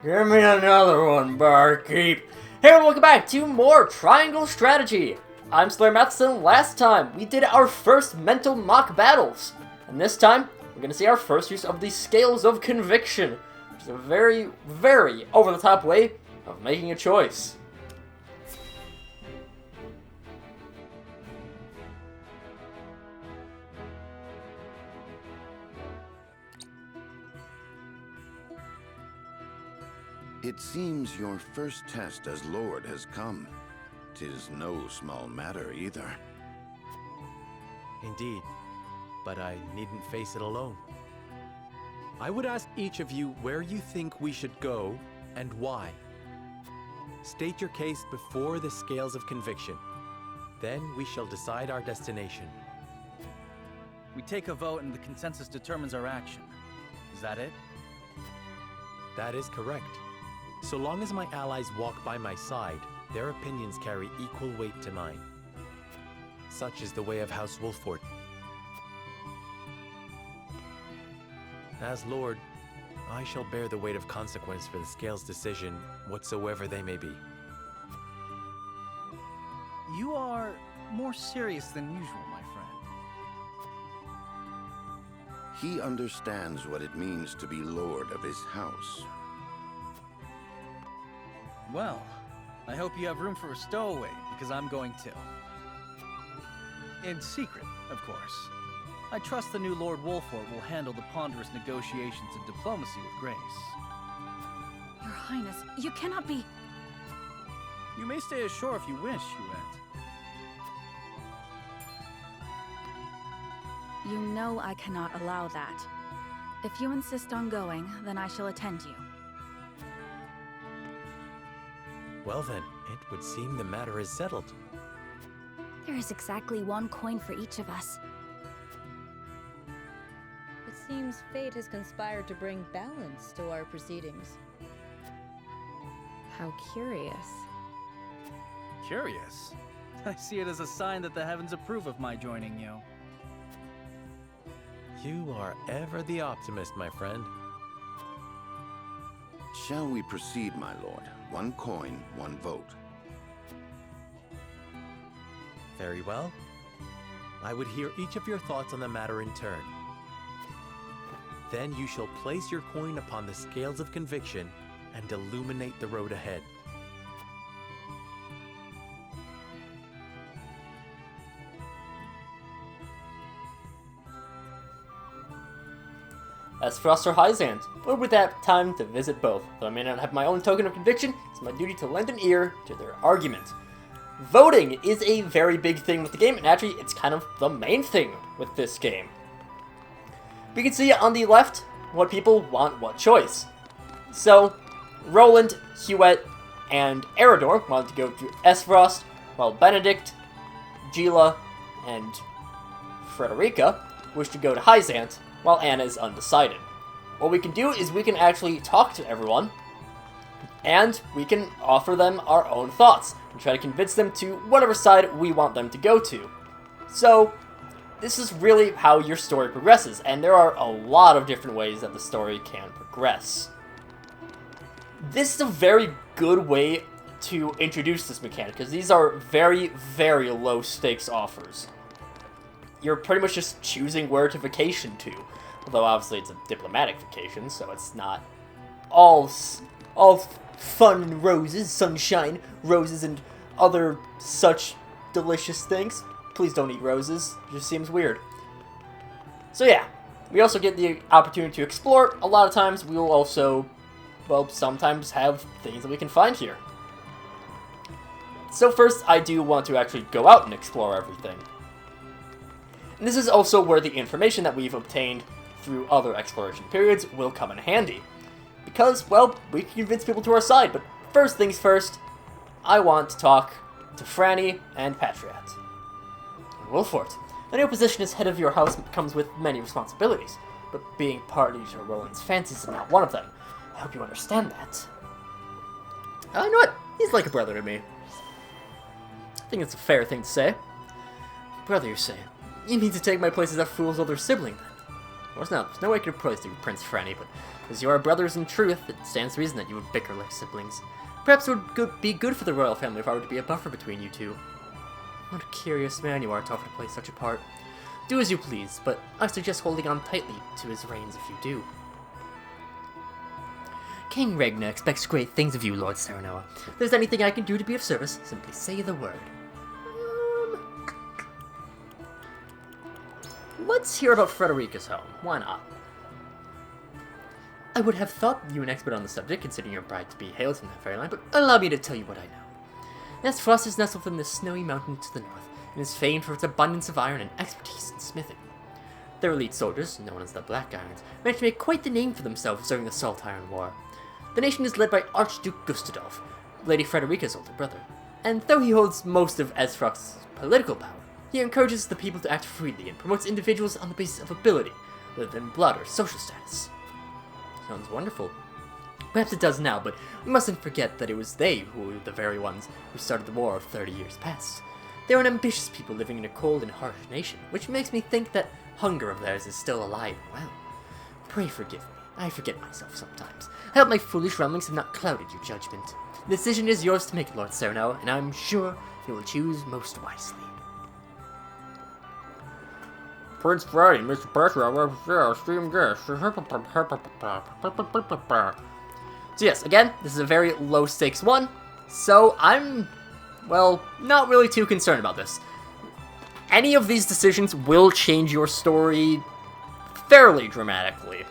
Give me another one, barkeep. Hey, and welcome back to more Triangle Strategy. I'm SlayerMathis, and last time we did our first mental mock battles. And this time, we're going to see our first use of the Scales of Conviction, which is a very, very over-the-top way of making a choice. It seems your first test as Lord has come. 'Tis no small matter either. Indeed, but I needn't face it alone. I would ask each of you where you think we should go and why. State your case before the Scales of Conviction. Then we shall decide our destination. We take a vote and the consensus determines our action. Is that it? That is correct. So long as my allies walk by my side, their opinions carry equal weight to mine. Such is the way of House Wolford. As Lord, I shall bear the weight of consequence for the Scales' decision, whatsoever they may be. You are more serious than usual, my friend. He understands what it means to be Lord of his house. Well, I hope you have room for a stowaway, because I'm going to. In secret, of course. I trust the new Lord Wolford will handle the ponderous negotiations and diplomacy with grace. Your Highness, you cannot be... You may stay ashore if you wish, Huette. You know I cannot allow that. If you insist on going, then I shall attend you. Well then, it would seem the matter is settled. There is exactly one coin for each of us. It seems fate has conspired to bring balance to our proceedings. How curious. Curious? I see it as a sign that the heavens approve of my joining you. You are ever the optimist, my friend. Shall we proceed, my lord? One coin, one vote. Very well. I would hear each of your thoughts on the matter in turn. Then you shall place your coin upon the Scales of Conviction and illuminate the road ahead. As for us or Hyzant, or with that time to visit both. Though I may not have my own token of conviction, it's my duty to lend an ear to their argument. Voting is a very big thing with the game, and actually it's kind of the main thing with this game. We can see on the left what people want what choice. So, Roland, Huette, and Eridor wanted to go to Esfrost, while Benedict, Gila, and Frederica wish to go to Hyzant, while Anna is undecided. What we can do is we can actually talk to everyone, and we can offer them our own thoughts, and try to convince them to whatever side we want them to go to. So, this is really how your story progresses, and there are a lot of different ways that the story can progress. This is a very good way to introduce this mechanic, because these are very, very low stakes offers. You're pretty much just choosing where to vacation to. Although obviously it's a diplomatic vacation, so it's not all fun and roses, sunshine, roses, and other such delicious things. Please don't eat roses. It just seems weird. So yeah, we also get the opportunity to explore. A lot of times we will also, well, sometimes have things that we can find here. So first, I do want to actually go out and explore everything. And this is also where the information that we've obtained through other exploration periods will come in handy. Because, well, we can convince people to our side, but first things first, I want to talk to Franny and Patriot. Wolfort, a new position as head of your house comes with many responsibilities, but being party to Roland's fancies is not one of them. I hope you understand that. You know what? He's like a brother to me. I think it's a fair thing to say. Brother, you say. You need to take my place as that fool's older sibling, then. Of course not. There's no way I could replace you, Prince Franny, but As you are brothers in truth, it stands to reason that you would bicker like siblings. Perhaps it would be good for the royal family if I were to be a buffer between you two. What a curious man you are to offer to play such a part. Do as you please, but I suggest holding on tightly to his reins if you do. King Regna expects great things of you, Lord Serenoa. If there's anything I can do to be of service, simply say the word. Let's hear about Frederica's home. Why not? I would have thought you an expert on the subject, considering your bride to be hails from that fairyland, but allow me to tell you what I know. Nestfrost is nestled within the snowy mountain to the north, and is famed for its abundance of iron and expertise in smithing. Their elite soldiers, known as the Black Irons, managed to make quite the name for themselves during the Salt Iron War. The nation is led by Archduke Gustadolf, Lady Frederica's older brother, and though he holds most of Esfrost's political power, he encourages the people to act freely and promotes individuals on the basis of ability, rather than blood or social status. Sounds wonderful. Perhaps it does now, but we mustn't forget that it was they who were the very ones who started the war of 30 years past. They are an ambitious people living in a cold and harsh nation, which makes me think that hunger of theirs is still alive and well. Pray forgive me. I forget myself sometimes. I hope my foolish ramblings have not clouded your judgment. The decision is yours to make, Lord Serenoa, and I'm sure you will choose most wisely. Prince Freddy, Mr. Petro, stream guest. So yes, again, this is a very low-stakes one, so I'm, well, not really too concerned about this. Any of these decisions will change your story fairly dramatically.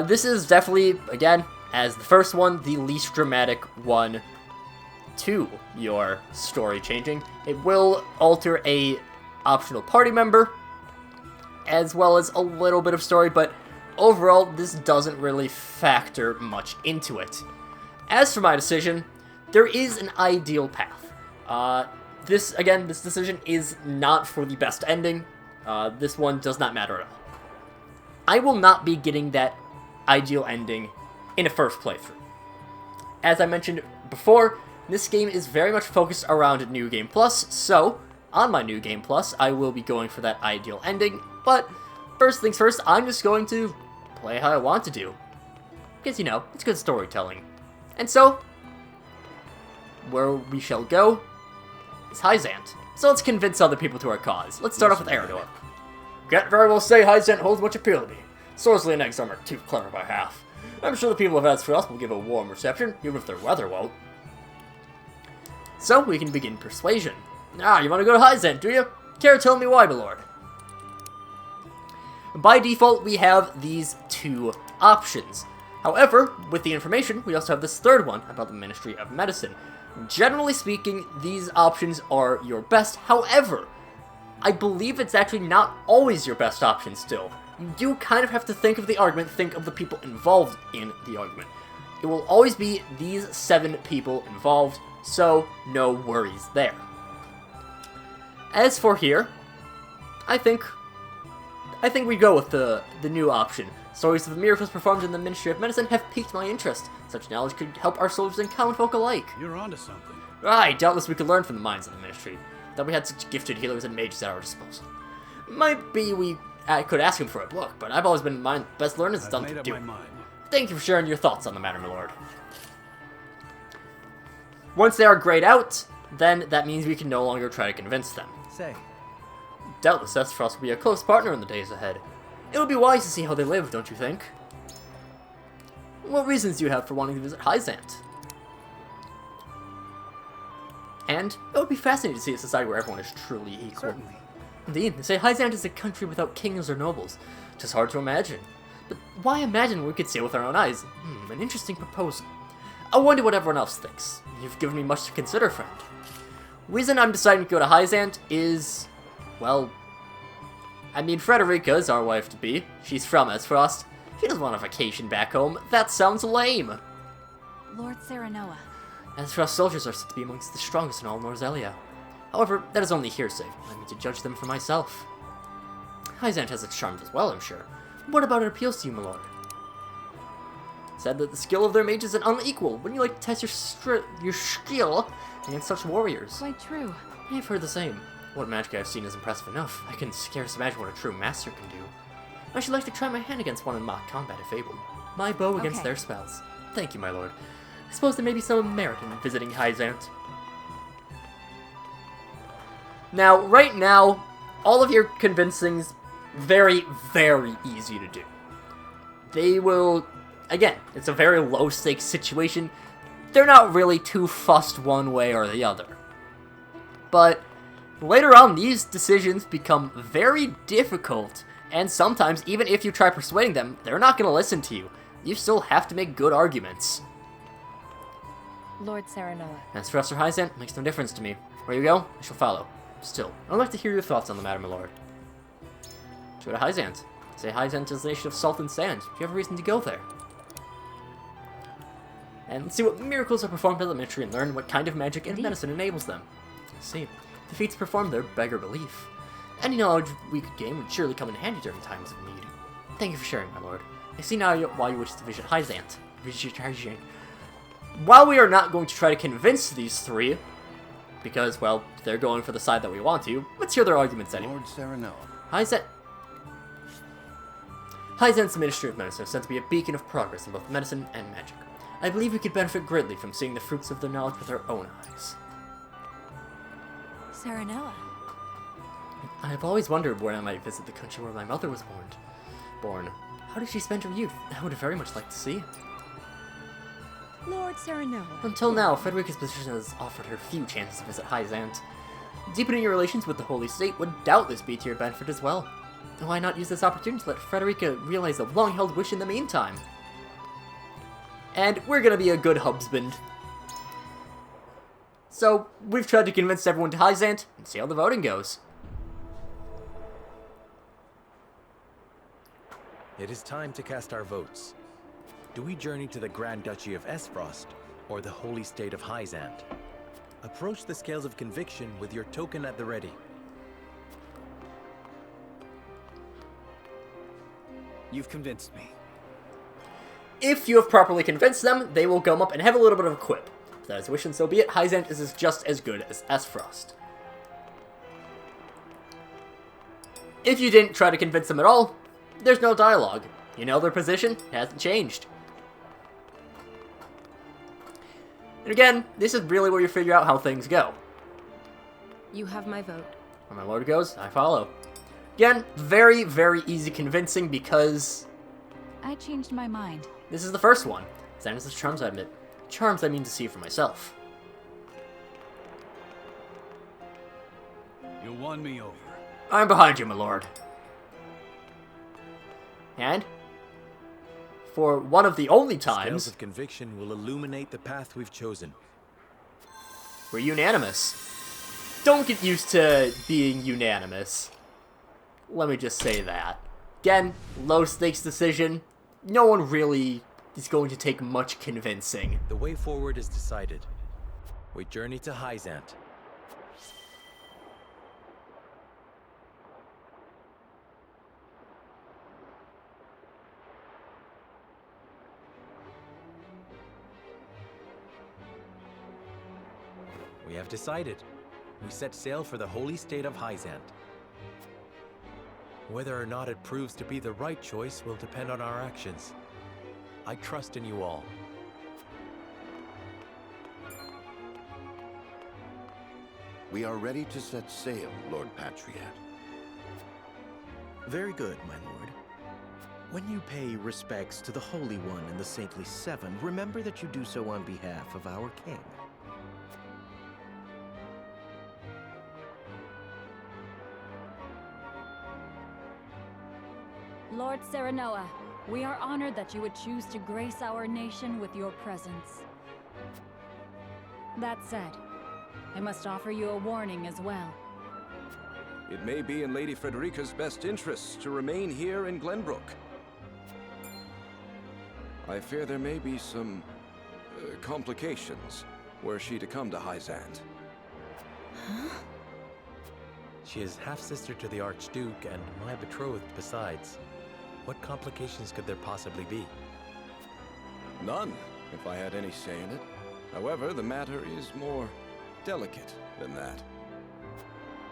This is definitely, again, as the first one, the least dramatic one to your story changing. It will alter a optional party member, as well as a little bit of story, but overall, this doesn't really factor much into it. As for my decision, there is an ideal path. This decision is not for the best ending. This one does not matter at all. I will not be getting that ideal ending in a first playthrough. As I mentioned before, this game is very much focused around New Game Plus, so on my New Game Plus, I will be going for that ideal ending, but first things first, I'm just going to play how I want to do. Because, you know, it's good storytelling. And so, where we shall go is Hyzant. So let's convince other people to our cause. Let's start off with Aerodor. Can't very well say Hyzant holds much appeal to me. Sorsley and Exarm are too clever by half. I'm sure the people of Esfrost will give a warm reception, even if their weather won't. So, we can begin persuasion. Ah, you want to go to Hyzant, do you? Care to tell me why, my lord? By default, we have these two options. However, with the information, we also have this third one about the Ministry of Medicine. Generally speaking, these options are your best. However, I believe it's actually not always your best option still. You do kind of have to think of the argument, think of the people involved in the argument. It will always be these 7 people involved, so no worries there. As for here, I think we go with the new option. Stories of the miracles performed in the Ministry of Medicine have piqued my interest. Such knowledge could help our soldiers and common folk alike. You're onto something. Aye, doubtless we could learn from the minds of the Ministry. That we had such gifted healers and mages at our disposal. Might be I could ask him for a book, but I've always been in mind best learners is done to do. Thank you for sharing your thoughts on the matter, my lord. Once they are grayed out, then that means we can no longer try to convince them. Say, Doubtless Esfrost will be a close partner in the days ahead. It would be wise to see how they live, don't you think? What reasons do you have for wanting to visit Hyzant? And it would be fascinating to see a society where everyone is truly equal. certainly. Indeed, they say Hyzant is a country without kings or nobles. Just hard to imagine. But why imagine when we could see it with our own eyes? An interesting proposal. I wonder what everyone else thinks. You've given me much to consider, friend. Reason I'm deciding to go to Hyzant is, well, I mean, Frederica is our wife-to-be. She's from Esfrost. She doesn't want a vacation back home. That sounds lame. Lord Serenoa. Esfrost soldiers are said to be amongst the strongest in all Norzelia. However, that is only hearsay. I need to judge them for myself. Hyzant has its charms as well, I'm sure. What about it appeals to you, my lord? Said that the skill of their mages is unequal. Wouldn't you like to test your skill against such warriors? Quite true. I've heard the same. What magic I've seen is impressive enough. I can scarce imagine what a true master can do. I should like to try my hand against one in mock combat if able. my bow against Okay. their spells. Thank you, my lord. I suppose there may be some merit in visiting Hyzant. Now, right now, all of your convincing's very, very easy to do. They will... Again, it's a very low-stakes situation. They're not really too fussed one way or the other. But later on, these decisions become very difficult, and sometimes, even if you try persuading them, they're not going to listen to you. You still have to make good arguments. Lord Serenoa. As for Professor Hyzant, makes no difference to me. Where you go, I shall follow. Still, I'd like to hear your thoughts on the matter, my lord. Go to Hyzant. Say Hyzant is a nation of salt and sand. Do you have a reason to go there? And let's see what miracles are performed by the ministry and learn what kind of magic and medicine enables them. Let's see. The feats performed there beggar belief. Any knowledge we could gain would surely come in handy during times of need. Thank you for sharing, my lord. I see now why you wish to visit Hyzant. While we are not going to try to convince these three, because, well, they're going for the side that we want to, let's hear their arguments anyway. Lord Serenoa. Hyzant's Ministry of Medicine is said to be a beacon of progress in both medicine and magic. I believe we could benefit greatly from seeing the fruits of their knowledge with our own eyes. Serenoa. I have always wondered where I might visit the country where my mother was born. How did she spend her youth? I would very much like to see. Lord Serenoa. Until now, Frederica's position has offered her few chances to visit Hyzant. Deepening your relations with the Holy State would doubtless be to your benefit as well. Why not use this opportunity to let Frederica realize a long-held wish in the meantime? And we're gonna be a good husband. So, we've tried to convince everyone to Hyzant, and see how the voting goes. It is time to cast our votes. Do we journey to the Grand Duchy of Esfrost, or the Holy State of Hyzant? Approach the scales of conviction with your token at the ready. You've convinced me. If you have properly convinced them, they will come up and have a little bit of a quip. If that is wish and so be it, Hyzant is just as good as Esfrost. If you didn't try to convince them at all, there's no dialogue. You know their position, it hasn't changed. And again, this is really where you figure out how things go. You have my vote. Where my lord goes, I follow. Again, very, very easy convincing because I changed my mind. this is the first one. Xanthus' charms, I admit. Charms I mean to see for myself. You won me over. I'm behind you, my lord. And for one of the only Scales times, of conviction will illuminate the path we've chosen. we're unanimous. Don't get used to being unanimous. Let me just say that. Again, low stakes decision. No one really is going to take much convincing. The way forward is decided. We journey to Hyzant. We have decided. We set sail for the holy state of Hyzant. Whether or not it proves to be the right choice will depend on our actions. I trust in you all. We are ready to set sail, Lord Patriot. Very good, my lord. When you pay respects to the Holy One and the Saintly Seven, remember that you do so on behalf of our king. Lord Serenoa, we are honored that you would choose to grace our nation with your presence. That said, I must offer you a warning as well. It may be in Lady Frederica's best interests to remain here in Glenbrook. I fear there may be some complications were she to come to Hyzant. She is half-sister to the Archduke and my betrothed besides. What complications could there possibly be? None, if I had any say in it. However, the matter is more delicate than that.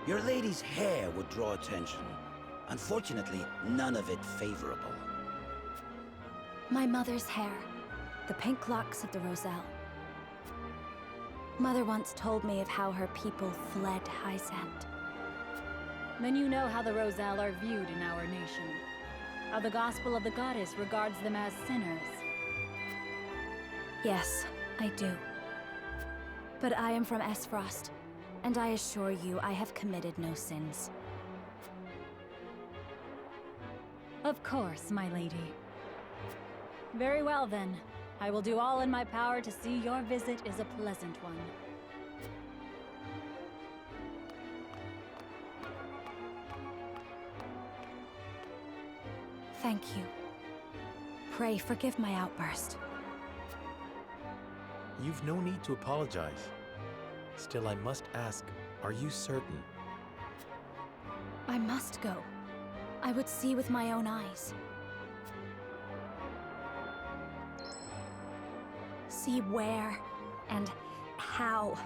Your lady's hair would draw attention. Unfortunately, none of it favorable. My mother's hair. The pink locks of the Roselle. Mother once told me of how her people fled Hysand. Then you know how the Roselle are viewed in our nation. How the gospel of the goddess regards them as sinners. Yes, I do. But I am from Esfrost, and I assure you I have committed no sins. Of course, my lady. Very well then. I will do all in my power to see your visit is a pleasant one. Thank you. Pray forgive my outburst. You've no need to apologize. Still, I must ask, are you certain? I must go. I would see with my own eyes. See where and how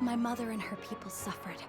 my mother and her people suffered.